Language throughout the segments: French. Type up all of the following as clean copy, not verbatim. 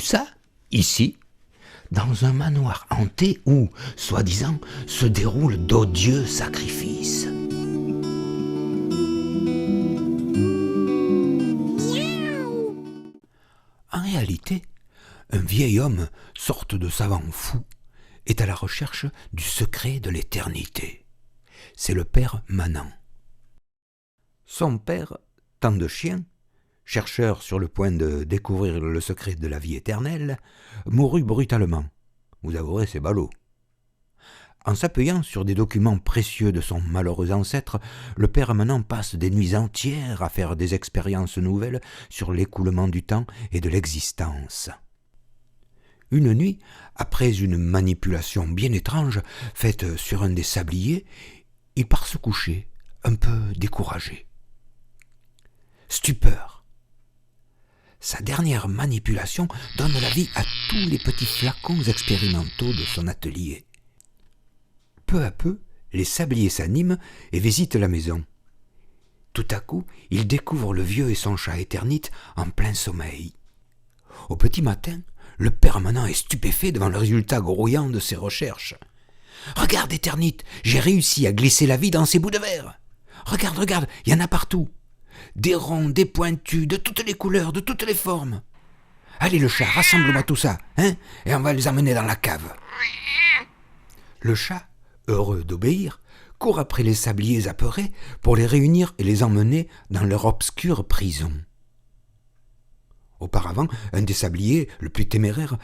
ça? Ici, dans un manoir hanté où, soi-disant, se déroulent d'odieux sacrifices. En réalité, un vieil homme, sorte de savant fou, est à la recherche du secret de l'éternité. C'est le père Manant. Son père, Temps de Chien, chercheur sur le point de découvrir le secret de la vie éternelle, mourut brutalement. Vous avouerez, c'est ballot. En s'appuyant sur des documents précieux de son malheureux ancêtre, le père Manant passe des nuits entières à faire des expériences nouvelles sur l'écoulement du temps et de l'existence. Une nuit, après une manipulation bien étrange faite sur un des sabliers, il part se coucher, un peu découragé. Stupeur. Sa dernière manipulation donne la vie à tous les petits flacons expérimentaux de son atelier. Peu à peu, les sabliers s'animent et visitent la maison. Tout à coup, il découvre le vieux et son chat éternite en plein sommeil. Au petit matin, le père Manant est stupéfait devant le résultat grouillant de ses recherches. « Regarde, éternite, j'ai réussi à glisser la vie dans ces bouts de verre. Regarde, il y en a partout. Des ronds, des pointus, de toutes les couleurs, de toutes les formes. Allez le chat, rassemble-moi tout ça, hein, et on va les emmener dans la cave. » Le chat, heureux d'obéir, court après les sabliers apeurés pour les réunir et les emmener dans leur obscure prison. Auparavant, un des sabliers, le plus téméraire,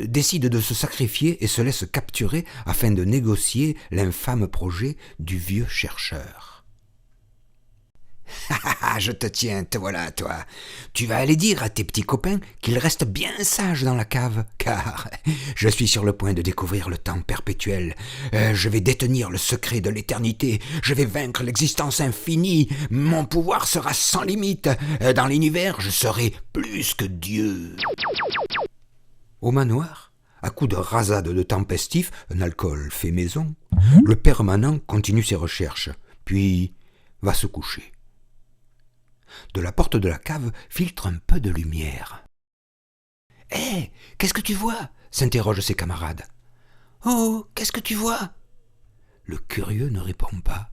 décide de se sacrifier et se laisse capturer afin de négocier l'infâme projet du vieux chercheur. « Je te tiens, te voilà, toi. Tu vas aller dire à tes petits copains qu'ils restent bien sages dans la cave, car je suis sur le point de découvrir le temps perpétuel. Je vais détenir le secret de l'éternité. Je vais vaincre l'existence infinie. Mon pouvoir sera sans limite. Dans l'univers, je serai plus que Dieu. » Au manoir, à coups de rasade de tempestif, un alcool fait maison, le père Manant continue ses recherches, puis va se coucher. De la porte de la cave filtre un peu de lumière. « Hé, qu'est-ce que tu vois ?» s'interrogent ses camarades. « Oh, qu'est-ce que tu vois ?» Le curieux ne répond pas.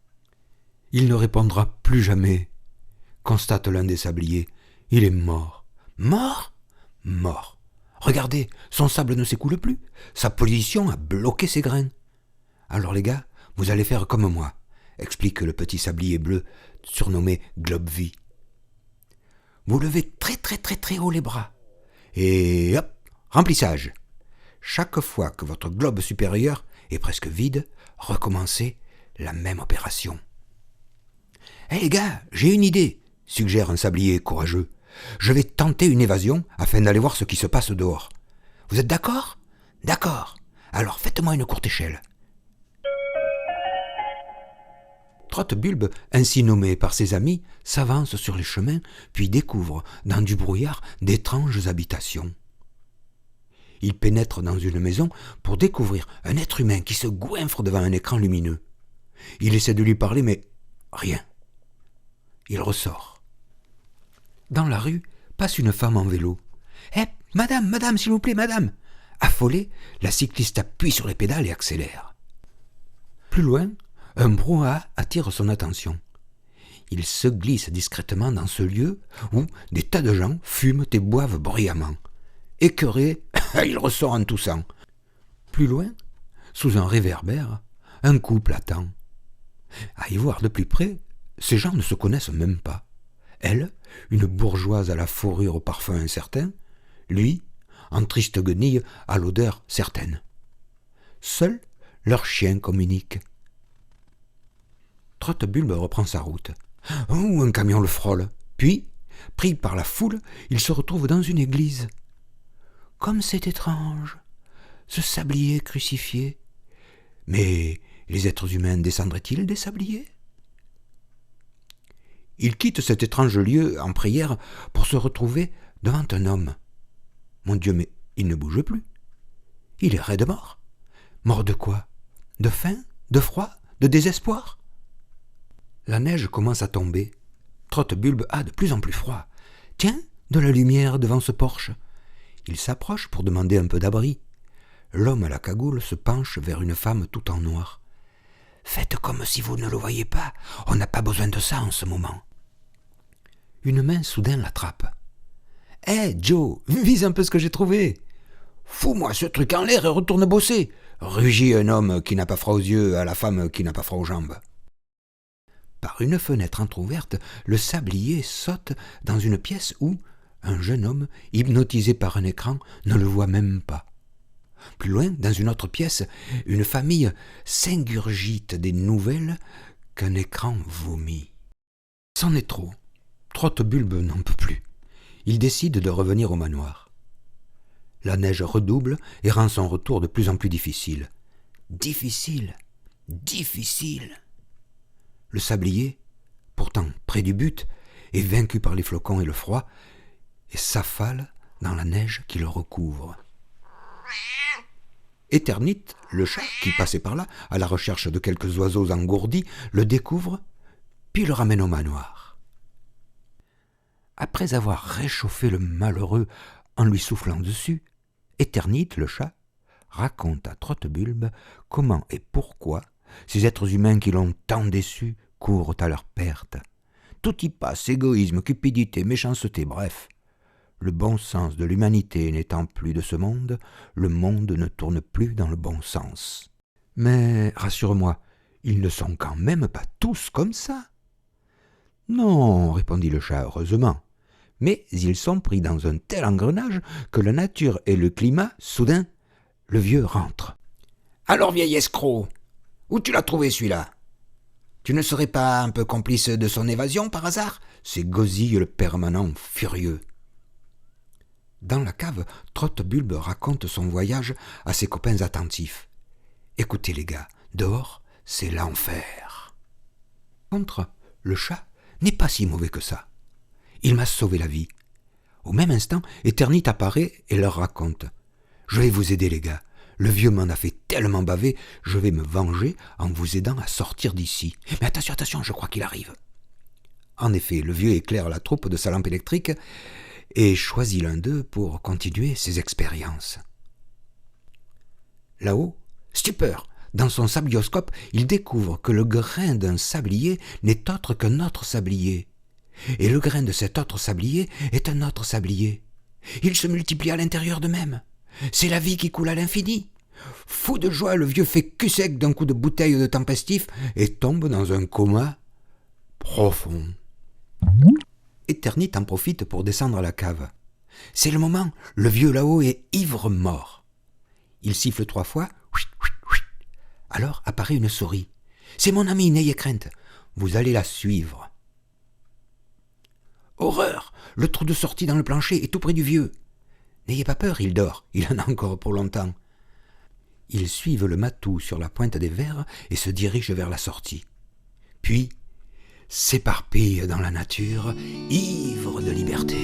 « Il ne répondra plus jamais, » constate l'un des sabliers. « Il est mort. »« Mort ? » ?»« Mort. Regardez, son sable ne s'écoule plus. Sa position a bloqué ses grains. »« Alors les gars, vous allez faire comme moi, » explique le petit sablier bleu, surnommé Globevie. Vous levez très haut les bras. Et hop, remplissage. Chaque fois que votre globe supérieur est presque vide, recommencez la même opération. « Hé les gars, j'ai une idée, » suggère un sablier courageux. « Je vais tenter une évasion afin d'aller voir ce qui se passe dehors. Vous êtes d'accord ? D'accord. Alors faites-moi une courte échelle. » Trotte-Bulbe, ainsi nommé par ses amis, s'avance sur les chemins, puis découvre, dans du brouillard, d'étranges habitations. Il pénètre dans une maison pour découvrir un être humain qui se goinfre devant un écran lumineux. Il essaie de lui parler, mais rien. Il ressort. Dans la rue, passe une femme en vélo. « Hé, madame, s'il vous plaît, madame !» Affolée, la cycliste appuie sur les pédales et accélère. Plus loin, un brouhaha attire son attention. Il se glisse discrètement dans ce lieu où des tas de gens fument et boivent bruyamment. Écœuré, il ressort en toussant. Plus loin, sous un réverbère, un couple attend. À y voir de plus près, ces gens ne se connaissent même pas. Elle, une bourgeoise à la fourrure au parfum incertain, lui, en triste guenille à l'odeur certaine. Seul leur chien communique. Trotte-Bulbe reprend sa route. Oh, un camion le frôle. Puis, pris par la foule, il se retrouve dans une église. Comme c'est étrange, ce sablier crucifié. Mais les êtres humains descendraient-ils des sabliers ? Il quitte cet étrange lieu en prière pour se retrouver devant un homme. Mon Dieu, mais il ne bouge plus. Il est raide mort. Mort de quoi ? De faim ? De froid ? De désespoir ? La neige commence à tomber. Trotte-Bulbe a de plus en plus froid. Tiens, de la lumière devant ce porche. Il s'approche pour demander un peu d'abri. L'homme à la cagoule se penche vers une femme tout en noir. « Faites comme si vous ne le voyez pas, on n'a pas besoin de ça en ce moment. » Une main soudain l'attrape. « Hé, Joe, vise un peu ce que j'ai trouvé. »« Fous-moi ce truc en l'air et retourne bosser !» rugit un homme qui n'a pas froid aux yeux à la femme qui n'a pas froid aux jambes. Par une fenêtre entr'ouverte, le sablier saute dans une pièce où un jeune homme, hypnotisé par un écran, ne le voit même pas. Plus loin, dans une autre pièce, une famille s'ingurgite des nouvelles qu'un écran vomit. C'en est trop. Trotte-Bulbe n'en peut plus. Il décide de revenir au manoir. La neige redouble et rend son retour de plus en plus difficile. Difficile, difficile. Le sablier, pourtant près du but, est vaincu par les flocons et le froid et s'affale dans la neige qui le recouvre. Éternite, le chat, qui passait par là, à la recherche de quelques oiseaux engourdis, le découvre, puis le ramène au manoir. Après avoir réchauffé le malheureux en lui soufflant dessus, Éternite, le chat, raconte à Trotte-Bulbe comment et pourquoi ces êtres humains qui l'ont tant déçu courent à leur perte. Tout y passe, égoïsme, cupidité, méchanceté, bref. Le bon sens de l'humanité n'étant plus de ce monde, le monde ne tourne plus dans le bon sens. Mais, rassure-moi, ils ne sont quand même pas tous comme ça. Non, répondit le chat, heureusement. Mais ils sont pris dans un tel engrenage que la nature et le climat, soudain, le vieux rentre. « Alors, vieil escroc, où tu l'as trouvé celui-là ? Tu ne serais pas un peu complice de son évasion par hasard ?» s'égosille le permanent furieux. Dans la cave, Trotte-Bulbe raconte son voyage à ses copains attentifs. « Écoutez les gars, dehors, c'est l'enfer. » Contre, le chat n'est pas si mauvais que ça. Il m'a sauvé la vie. Au même instant, Éternite apparaît et leur raconte. « Je vais vous aider les gars. Le vieux m'en a fait tellement baver, je vais me venger en vous aidant à sortir d'ici. Mais attention, attention, je crois qu'il arrive. » En effet, le vieux éclaire la troupe de sa lampe électrique et choisit l'un d'eux pour continuer ses expériences. Là-haut, stupeur, dans son sablioscope, il découvre que le grain d'un sablier n'est autre qu'un autre sablier. Et le grain de cet autre sablier est un autre sablier. Ils se multiplient à l'intérieur d'eux-mêmes. C'est la vie qui coule à l'infini. Fou de joie, le vieux fait cul sec d'un coup de bouteille de tempestif et tombe dans un coma profond. Éternite en profite pour descendre à la cave. C'est le moment, le vieux là-haut est ivre-mort. Il siffle 3 fois. Alors apparaît une souris. « C'est mon ami, n'ayez crainte, vous allez la suivre. » Horreur, le trou de sortie dans le plancher est tout près du vieux. N'ayez pas peur, il dort, il en a encore pour longtemps. Ils suivent le matou sur la pointe des vers et se dirigent vers la sortie. Puis s'éparpillent dans la nature, ivres de liberté.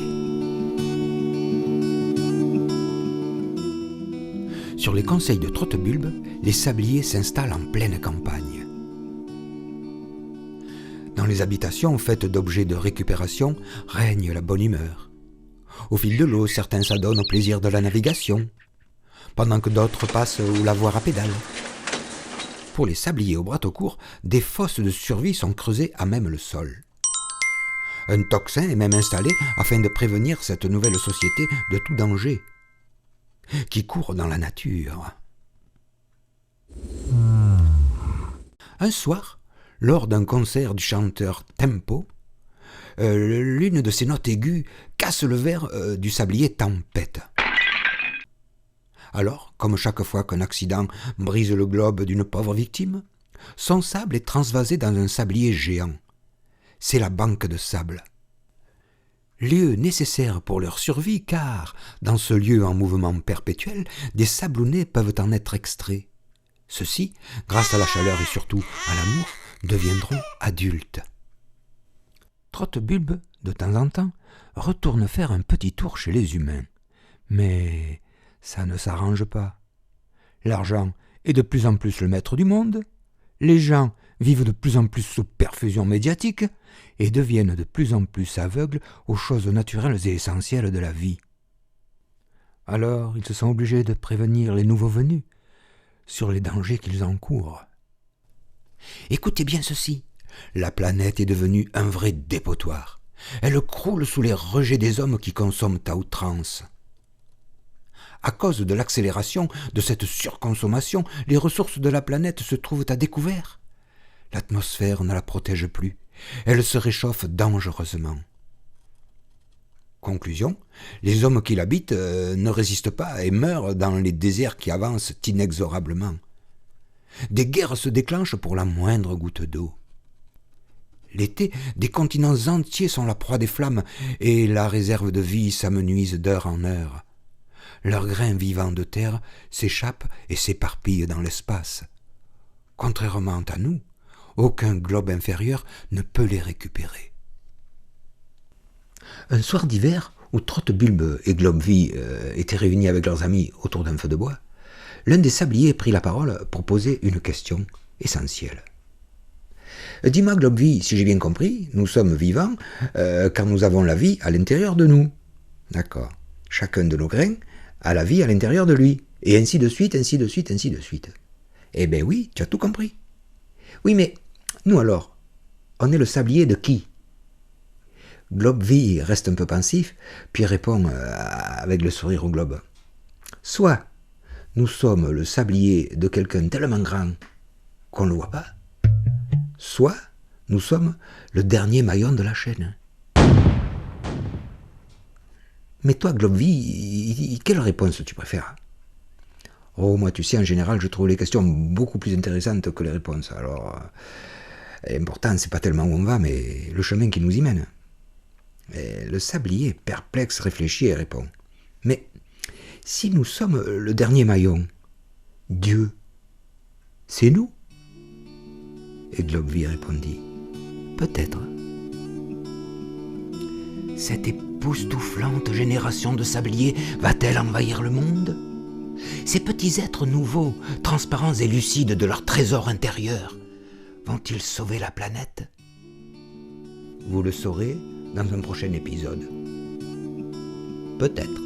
Sur les conseils de Trotte-Bulbe, les sabliers s'installent en pleine campagne. Dans les habitations faites d'objets de récupération règne la bonne humeur. Au fil de l'eau, certains s'adonnent au plaisir de la navigation, pendant que d'autres passent au lavoir à pédales. Pour les sabliers au bras court, des fosses de survie sont creusées à même le sol. Un tocsin est même installé afin de prévenir cette nouvelle société de tout danger qui court dans la nature. Un soir, lors d'un concert du chanteur Tempo, l'une de ses notes aiguës casse le verre du sablier Tempête. Alors, comme chaque fois qu'un accident brise le globe d'une pauvre victime, son sable est transvasé dans un sablier géant. C'est la banque de sable. Lieu nécessaire pour leur survie car, dans ce lieu en mouvement perpétuel, des sablonnets peuvent en être extraits. Ceux-ci, grâce à la chaleur et surtout à l'amour, deviendront adultes. Trotte-Bulbe, de temps en temps, retourne faire un petit tour chez les humains. Mais ça ne s'arrange pas. L'argent est de plus en plus le maître du monde, les gens vivent de plus en plus sous perfusion médiatique et deviennent de plus en plus aveugles aux choses naturelles et essentielles de la vie. Alors, ils se sont obligés de prévenir les nouveaux venus sur les dangers qu'ils encourent. Écoutez bien ceci. La planète est devenue un vrai dépotoir. Elle croule sous les rejets des hommes qui consomment à outrance. À cause de l'accélération de cette surconsommation, les ressources de la planète se trouvent à découvert. L'atmosphère ne la protège plus. Elle se réchauffe dangereusement. Conclusion, les hommes qui l'habitent ne résistent pas et meurent dans les déserts qui avancent inexorablement. Des guerres se déclenchent pour la moindre goutte d'eau. L'été, des continents entiers sont la proie des flammes et la réserve de vie s'amenuise d'heure en heure. Leurs grains vivants de terre s'échappent et s'éparpillent dans l'espace. Contrairement à nous, aucun globe inférieur ne peut les récupérer. Un soir d'hiver, où Trotte-Bulbe et Globeville étaient réunis avec leurs amis autour d'un feu de bois, l'un des sabliers prit la parole pour poser une question essentielle. « Dis-moi, Globeville, si j'ai bien compris, nous sommes vivants car nous avons la vie à l'intérieur de nous. » « D'accord. Chacun de nos grains a la vie à l'intérieur de lui. Et ainsi de suite, ainsi de suite, ainsi de suite. » « Eh bien oui, tu as tout compris. »« Oui, mais nous alors, on est le sablier de qui ?» Globeville reste un peu pensif, puis répond avec le sourire au globe. « Soit nous sommes le sablier de quelqu'un tellement grand qu'on ne le voit pas, soit nous sommes le dernier maillon de la chaîne. » Mais toi, Globeville, quelle réponse tu préfères ? Oh, moi, tu sais, en général, je trouve les questions beaucoup plus intéressantes que les réponses. Alors, l'important, c'est pas tellement où on va, mais le chemin qui nous y mène. Et le sablier, perplexe, réfléchit et répond. Mais si nous sommes le dernier maillon, Dieu, c'est nous ? Et Globeville répondit. Peut-être. Cette époustouflante génération de sabliers va-t-elle envahir le monde ? Ces petits êtres nouveaux, transparents et lucides de leur trésor intérieur, vont-ils sauver la planète ? Vous le saurez dans un prochain épisode. Peut-être.